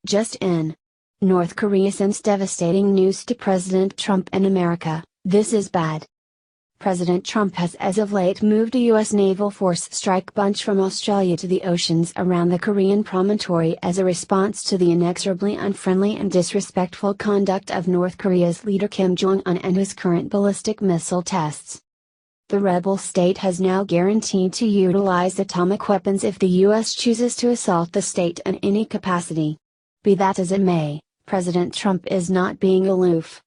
Just in. North Korea sends devastating news to President Trump and America, this is bad. President Trump has as of late moved a U.S. naval force strike bunch from Australia to the oceans around the Korean promontory as a response to the inexorably unfriendly and disrespectful conduct of North Korea's leader Kim Jong-un and his current ballistic missile tests. The rebel state has now guaranteed to utilize atomic weapons if the U.S. chooses to assault the state in any capacity. Be that as it may, President Trump is not being aloof.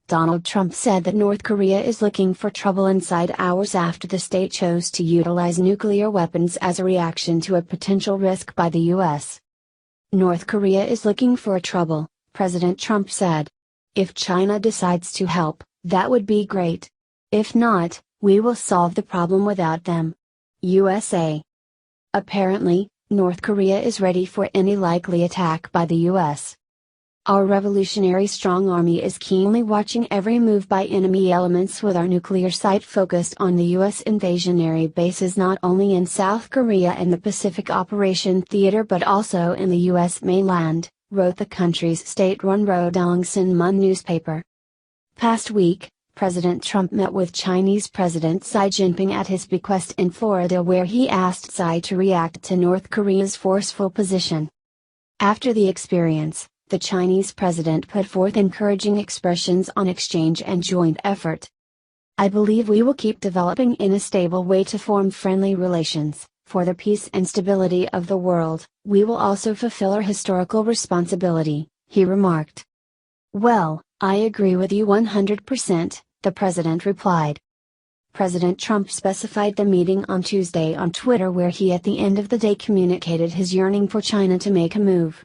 Donald Trump said that North Korea is looking for trouble inside hours after the state chose to utilize nuclear weapons as a reaction to a potential risk by the U.S. North Korea is looking for trouble, President Trump said. If China decides to help, that would be great. If not, we will solve the problem without them. U.S.A. Apparently, North Korea is ready for any likely attack by the U.S. Our revolutionary strong army is keenly watching every move by enemy elements with our nuclear sight focused on the U.S. invasionary bases not only in South Korea and the Pacific Operation Theater but also in the U.S. mainland, wrote the country's state-run Rodong Sinmun newspaper. Past week, President Trump met with Chinese President Xi Jinping at his bequest in Florida where he asked Xi to react to North Korea's forceful position. After the experience, the Chinese president put forth encouraging expressions on exchange and joint effort. I believe we will keep developing in a stable way to form friendly relations, for the peace and stability of the world. We will also fulfill our historical responsibility, he remarked. Well, I agree with you 100%, the president replied. President Trump specified the meeting on Tuesday on Twitter where he at the end of the day communicated his yearning for China to make a move.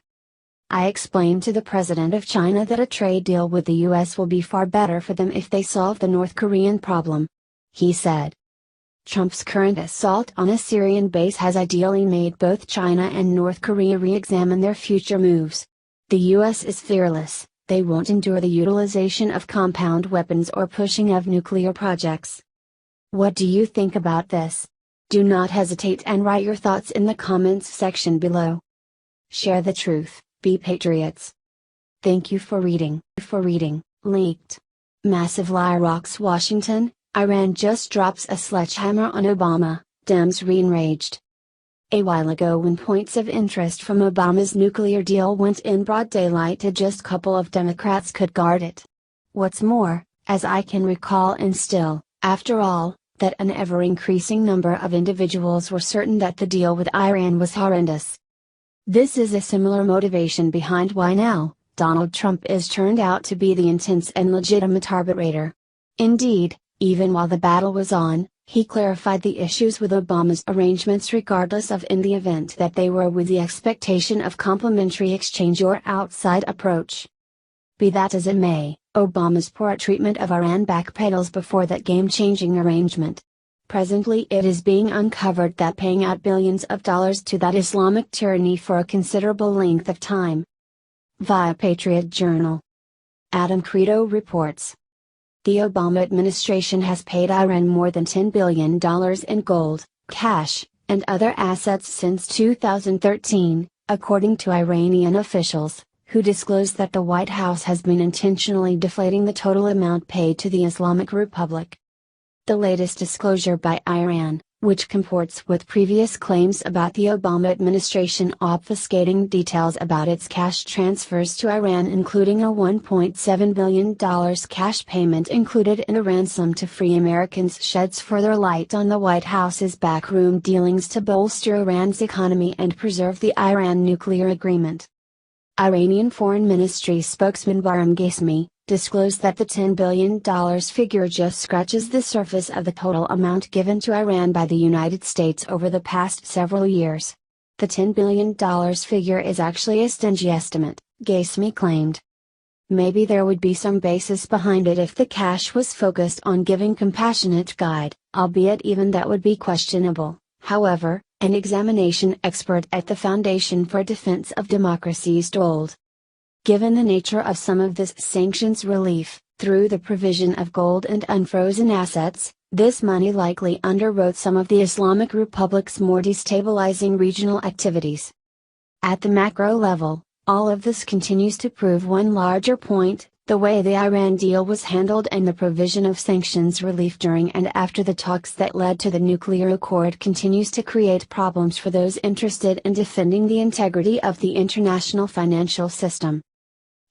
I explained to the president of China that a trade deal with the U.S. will be far better for them if they solve the North Korean problem. He said. Trump's current assault on a Syrian base has ideally made both China and North Korea re-examine their future moves. The U.S. is fearless, they won't endure the utilization of compound weapons or pushing of nuclear projects. What do you think about this? Do not hesitate and write your thoughts in the comments section below. Share the truth. Be patriots. Thank you for reading. Leaked. Massive lie rocks Washington, Iran just drops a sledgehammer on Obama, Dems re-enraged. A while ago when points of interest from Obama's nuclear deal went in broad daylight just a couple of Democrats could guard it. What's more, as I can recall and still, after all, that an ever-increasing number of individuals were certain that the deal with Iran was horrendous. This is a similar motivation behind why now, Donald Trump is turned out to be the intense and legitimate arbitrator. Indeed, even while the battle was on, he clarified the issues with Obama's arrangements regardless of in the event that they were with the expectation of complimentary exchange or outside approach. Be that as it may, Obama's poor treatment of Iran backpedals before that game-changing arrangement. Presently it is being uncovered that paying out billions of dollars to that Islamic tyranny for a considerable length of time. Via Patriot Journal. Adam Credo reports. The Obama administration has paid Iran more than $10 billion in gold, cash, and other assets since 2013, according to Iranian officials, who disclosed that the White House has been intentionally deflating the total amount paid to the Islamic Republic. The latest disclosure by Iran, which comports with previous claims about the Obama administration obfuscating details about its cash transfers to Iran, including a $1.7 billion cash payment included in a ransom to free Americans, sheds further light on the White House's backroom dealings to bolster Iran's economy and preserve the Iran nuclear agreement. Iranian Foreign Ministry spokesman Bahram Ghasemi disclosed that the $10 billion figure just scratches the surface of the total amount given to Iran by the United States over the past several years. The $10 billion figure is actually a stingy estimate, Ghasemi claimed. Maybe there would be some basis behind it if the cash was focused on giving compassionate guide, albeit even that would be questionable. However, an examination expert at the Foundation for Defense of Democracy told. Given the nature of some of this sanctions relief, through the provision of gold and unfrozen assets, this money likely underwrote some of the Islamic Republic's more destabilizing regional activities. At the macro level, All of this continues to prove one larger point: the way the Iran deal was handled and the provision of sanctions relief during and after the talks that led to the nuclear accord continues to create problems for those interested in defending the integrity of the international financial system.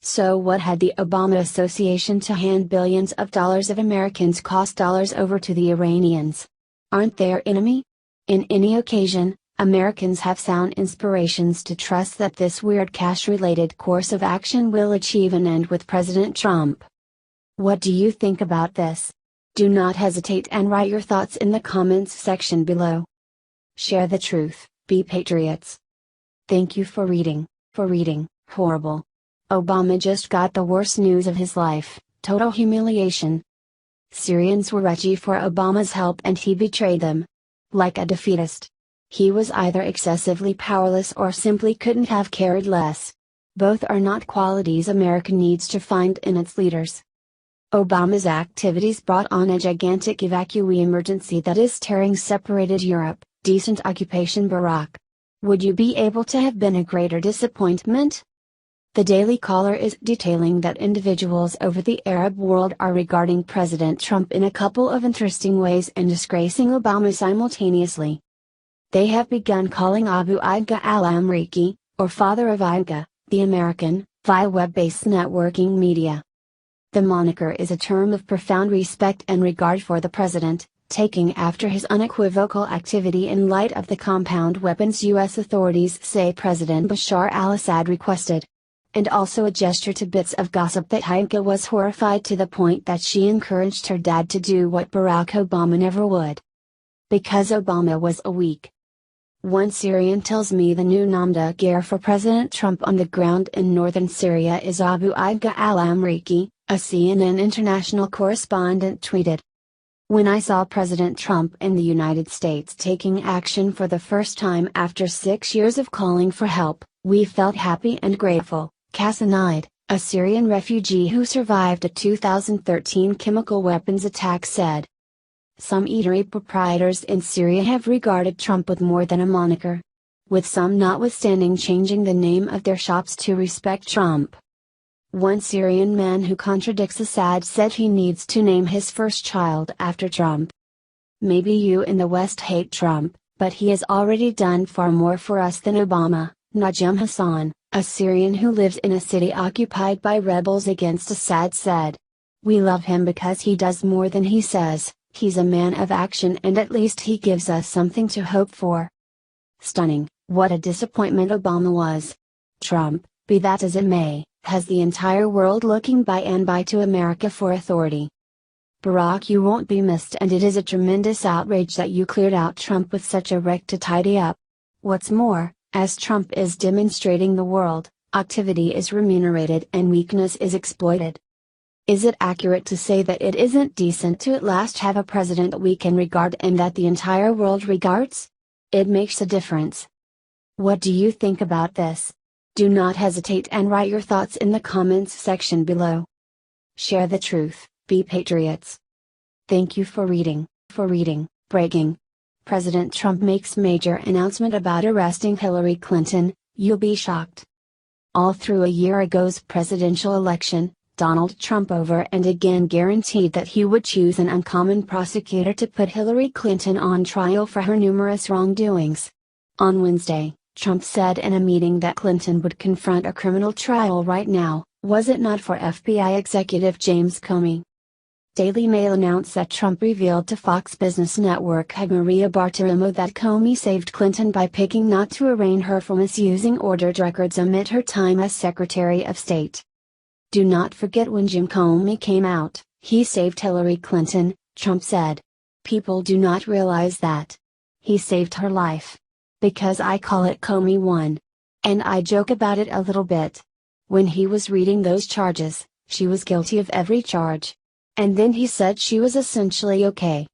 So what had the Obama association to hand billions of dollars of Americans' cost dollars over to the Iranians? Aren't they our enemy? In any occasion, Americans have sound inspirations to trust that this weird cash-related course of action will achieve an end with President Trump. What do you think about this? Do not hesitate and write your thoughts in the comments section below. Share the truth, be patriots. Thank you for reading. Horrible. Obama just got the worst news of his life, total humiliation. Syrians were ready for Obama's help and he betrayed them. Like a defeatist. He was either excessively powerless or simply couldn't have cared less. Both are not qualities America needs to find in its leaders. Obama's activities brought on a gigantic evacuee emergency that is tearing separated Europe. Decent occupation Barack. Would you be able to have been a greater disappointment? The Daily Caller is detailing that individuals over the Arab world are regarding President Trump in a couple of interesting ways and disgracing Obama simultaneously. They have begun calling Abu Aidga al-Amriki, or Father of Aidga, the American, via web-based networking media. The moniker is a term of profound respect and regard for the president, taking after his unequivocal activity in light of the compound weapons U.S. authorities say President Bashar al-Assad requested. And also a gesture to bits of gossip that Aidga was horrified to the point that she encouraged her dad to do what Barack Obama never would. Because Obama was a weak. One Syrian tells me the new nom de guerre for President Trump on the ground in northern Syria is Abu Aidga al-Amriki, a CNN international correspondent tweeted. When I saw President Trump in the United States taking action for the first time after 6 years of calling for help, we felt happy and grateful, Kasanaid, a Syrian refugee who survived a 2013 chemical weapons attack said. Some eatery proprietors in Syria have regarded Trump with more than a moniker. With some notwithstanding changing the name of their shops to respect Trump. One Syrian man who contradicts Assad said he needs to name his first child after Trump. Maybe you in the West hate Trump, but he has already done far more for us than Obama, Najim Hassan, a Syrian who lives in a city occupied by rebels against Assad said. We love him because he does more than he says. He's a man of action and at least he gives us something to hope for. Stunning, what a disappointment Obama was. Trump, be that as it may, has the entire world looking by and by to America for authority. Barack, you won't be missed and it is a tremendous outrage that you cleared out Trump with such a wreck to tidy up. What's more, as Trump is demonstrating the world, activity is remunerated and weakness is exploited. Is it accurate to say that it isn't decent to at last have a president we can regard and that the entire world regards? It makes a difference. What do you think about this? Do not hesitate and write your thoughts in the comments section below. Share the truth, be patriots. Thank you for reading. Breaking. President Trump makes major announcement about arresting Hillary Clinton, you'll be shocked. All through a year ago's presidential election, Donald Trump over and again guaranteed that he would choose an uncommon prosecutor to put Hillary Clinton on trial for her numerous wrongdoings. On Wednesday, Trump said in a meeting that Clinton would confront a criminal trial right now, was it not for FBI executive James Comey? Daily Mail announced that Trump revealed to Fox Business Network head Maria Bartiromo that Comey saved Clinton by picking not to arraign her for misusing ordered records amid her time as Secretary of State. Do not forget when Jim Comey came out, he saved Hillary Clinton, Trump said. People do not realize that. He saved her life. Because I call it Comey 1. And I joke about it a little bit. When he was reading those charges, she was guilty of every charge. And then he said she was essentially okay.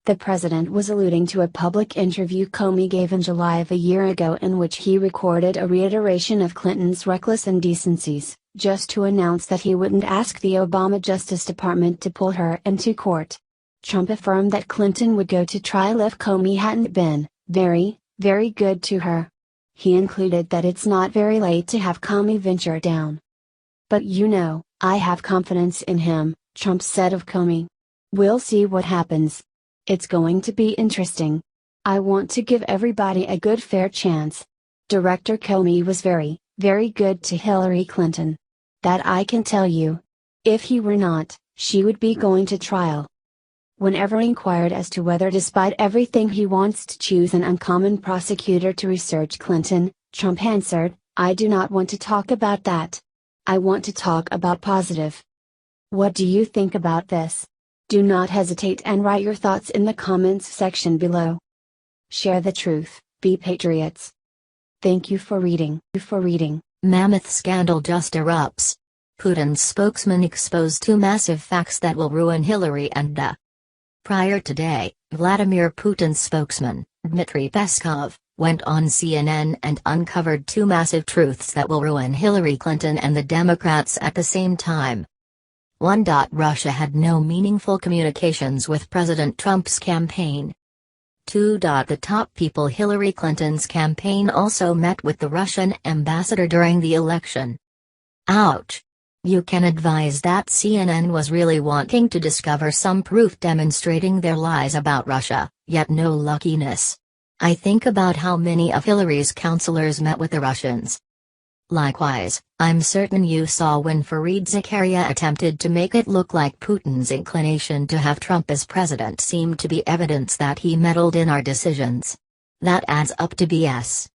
The president was alluding to a public interview Comey gave in July of a year ago in which he recorded a reiteration of Clinton's reckless indecencies, just to announce that he wouldn't ask the Obama Justice Department to pull her into court. Trump affirmed that Clinton would go to trial if Comey hadn't been very, very good to her. He included that it's not very late to have Comey venture down. But you know, I have confidence in him, Trump said of Comey. We'll see what happens. It's going to be interesting. I want to give everybody a good fair chance. Director Comey was very, very good to Hillary Clinton. That I can tell you. If he were not, she would be going to trial. Whenever inquired as to whether despite everything he wants to choose an uncommon prosecutor to research Clinton, Trump answered, "I do not want to talk about that. I want to talk about positive." What do you think about this? Do not hesitate and write your thoughts in the comments section below. Share the truth, be patriots. Thank you for reading. Mammoth scandal just erupts. Putin's spokesman exposed two massive facts that will ruin Hillary and Prior today, Vladimir Putin's spokesman, Dmitry Peskov, went on CNN and uncovered two massive truths that will ruin Hillary Clinton and the Democrats at the same time. 1. Russia had no meaningful communications with President Trump's campaign. 2. The top people Hillary Clinton's campaign also met with the Russian ambassador during the election. Ouch! You can advise that CNN was really wanting to discover some proof demonstrating their lies about Russia, yet no luckiness. I think about how many of Hillary's counselors met with the Russians. Likewise, I'm certain you saw when Fareed Zakaria attempted to make it look like Putin's inclination to have Trump as president seemed to be evidence that he meddled in our decisions. That adds up to BS.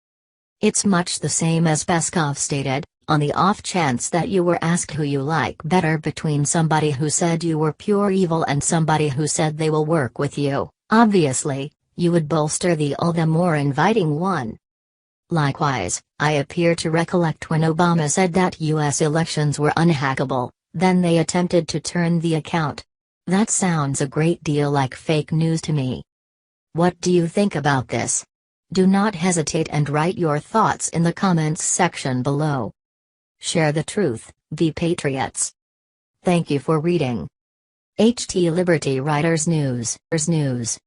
It's much the same as Peskov stated, on the off chance that you were asked who you like better between somebody who said you were pure evil and somebody who said they will work with you, obviously, you would bolster the all the more inviting one. Likewise, I appear to recollect when Obama said that U.S. elections were unhackable, then they attempted to turn the account. That sounds a great deal like fake news to me. What do you think about this? Do not hesitate and write your thoughts in the comments section below. Share the truth, be patriots. Thank you for reading. HT Liberty Writers News.